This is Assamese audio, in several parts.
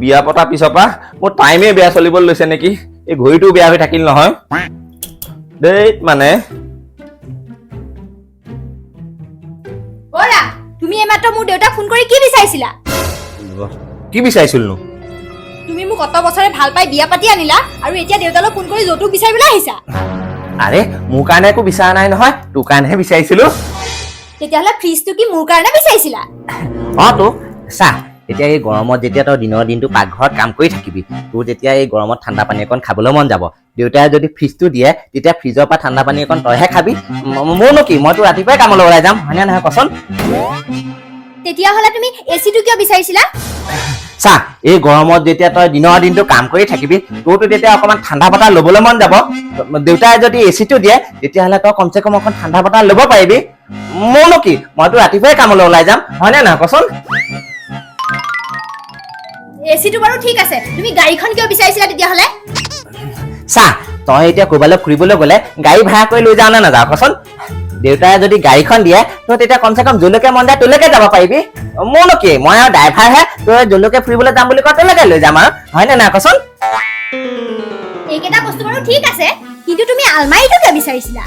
বিয়া পতা পিছৰ পৰা মোৰ টাইমে বেয়া চলিবলৈ লৈছে নেকি এই ঘড়ীটো বেয়া হৈ থাকিল নহয় দেই মানে ওৰা তুমি এমাত্ৰ মোৰ দেউতাক ফোন কৰি কি বিচাৰিছিলা কি বিচাৰিছিলনো তুমি মোক কত বছৰে ভাল পাই বিয়া পাতি আনিলা আৰু এতিয়া দেউতালৈ ফোন কৰি যৌতুক বিচাৰিবলৈ আহিছা আৰে মোৰ কাৰণে একো বিচাৰা নাই নহয় তোৰ কাৰণেহে বিচাৰিছিলো তেতিয়াহ'লে ফ্ৰিজটো কি মোৰ কাৰণে বিচাৰিছিলা তো চা এতিয়া এই গৰমত যেতিয়া তই দিনৰ দিনটো পাকঘৰত কাম কৰি থাকিবি তোৰ যেতিয়া এই গৰমত ঠাণ্ডা পানী অকণ খাবলৈ মন যাব দেউতাই যদি ফ্ৰিজটো দিয়ে তেতিয়া ফ্ৰিজৰ পৰা ঠাণ্ডা পানী অকণ তইহে খাবি মোৰনো কি মইতো ৰাতিপুৱাই কামলৈ ওলাই যাম হয়নে নহয় কচোন তেতিয়াহ'লে তুমি এচিটো কিয় বিচাৰিছিলা চা এই গৰমত যেতিয়া তই দিনৰ দিনটো কাম কৰি থাকিবি তোৰতো তেতিয়া অকণমান ঠাণ্ডা বতাহ ল'বলৈ মন যাব দেউতাই যদি এচিটো দিয়ে তেতিয়াহ'লে তই কমচে কম অকণ ঠাণ্ডা বতাহ ল'ব পাৰিবি মোৰনো কি মইতো ৰাতিপুৱাই কামলৈ ওলাই যাম হয়নে নহয় কচোন এচিটো বাৰু ঠিক আছে তুমি গাড়ীখন কিয় বিচাৰিছিলা তেতিয়াহ'লে চা তই এতিয়া ক'ৰবালৈ ফুৰিবলৈ গ'লে গাড়ী ভাড়া কৰি লৈ যাওঁ নে নাযাওঁ কচোন দেউতাই যদি গাড়ীখন দিয়ে তই তেতিয়া কমচে কম যলৈকে মন যায় তোলৈকে যাব পাৰিবি মোৰনো কি মই আৰু ড্ৰাইভাৰহে তই যলৈকে ফুৰিবলৈ যাম বুলি কয় তোলৈকে লৈ যাম আৰু হয়নে নাই কচোন এইকেইটা বস্তু বাৰু ঠিক আছে কিন্তু তুমি আলমাৰীটো কিয় বিচাৰিছিলা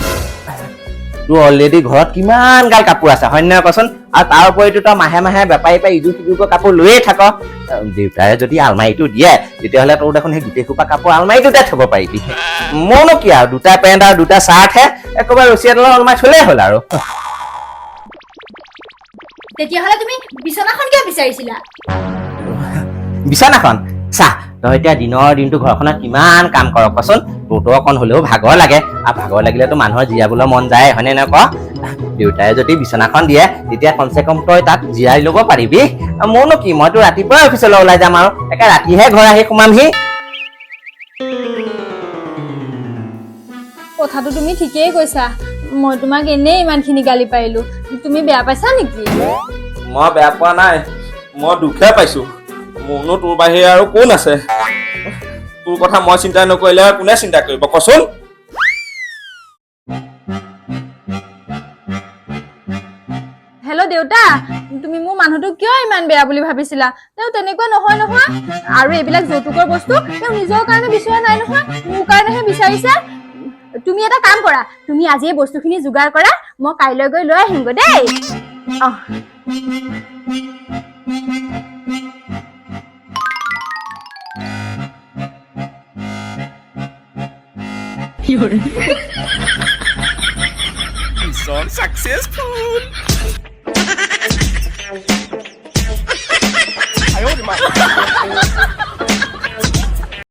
তোৰ অলৰেডি ঘৰত কিমান গাল কাপোৰ আছে হয় নহয় কচোন আৰু তাৰ উপৰিতো তই মাহে মাহে বেপাৰী পৰা ইযোৰ সিযোৰকৈ কাপোৰ লৈয়ে থাক দেউতাই যদি আলমাৰীটো দিয়ে তেতিয়াহ'লে তোৰ দেখোন সেই গোটেই সোপা কাপোৰ আলমাৰীটোতে থ'ব পাৰিবি মোৰনো কি আৰু দুটা পেণ্ট আৰু দুটা চাৰ্টহে একেবাৰে ৰছী এডালৰ আলমাৰী থ'লেই হ'ল আৰু তেতিয়াহ'লে তুমি বিচনাখন কিয় বিচাৰিছিলা বিচনাখন চা তই এতিয়া দিনৰ দিনটো ঘৰখনত কিমান কাম কৰ কচোন তোৰতো অকণ হ'লেও ভাগৰ লাগে আৰু ভাগৰ লাগিলেতো মানুহৰ জিৰাবলৈ মন যায় হয়নে নহয় ক দেউতাই যদি বিচনাখন দিয়ে তেতিয়া কমচে কম তই তাত জিৰাই ল'ব পাৰিবি মোৰনো কি মইতো ৰাতিপুৱাই অফিচলৈ ওলাই যাম আৰু একে ৰাতিহে ঘৰ আহি সোমামহি কথাটো তুমি ঠিকেই কৈছা মই তোমাক এনেই ইমানখিনি গালি পাৰিলো তুমি বেয়া পাইছা নেকি মই বেয়া পোৱা নাই মই দুখে পাইছো মোৰনো তোৰ বাহিৰে আৰু কোন আছে তোৰ কথা মই চিন্তা নকৰিলে কোনে চিন্তা কৰিব কচোন হেল্ল' দেউতা তুমি মোৰ মানুহটো কিয় ইমান বেয়া বুলি ভাবিছিলা তেওঁ তেনেকুৱা নহয় নহয় আৰু এইবিলাক যৌতুকৰ বস্তু তেওঁ নিজৰ কাৰণে বিচৰা নাই নহয় মোৰ কাৰণেহে বিচাৰিছে তুমি এটা কাম কৰা তুমি আজি এই বস্তুখিনি যোগাৰ কৰা মই কাইলৈ গৈ লৈ আহিমগৈ দেই Mission successful. Ayo,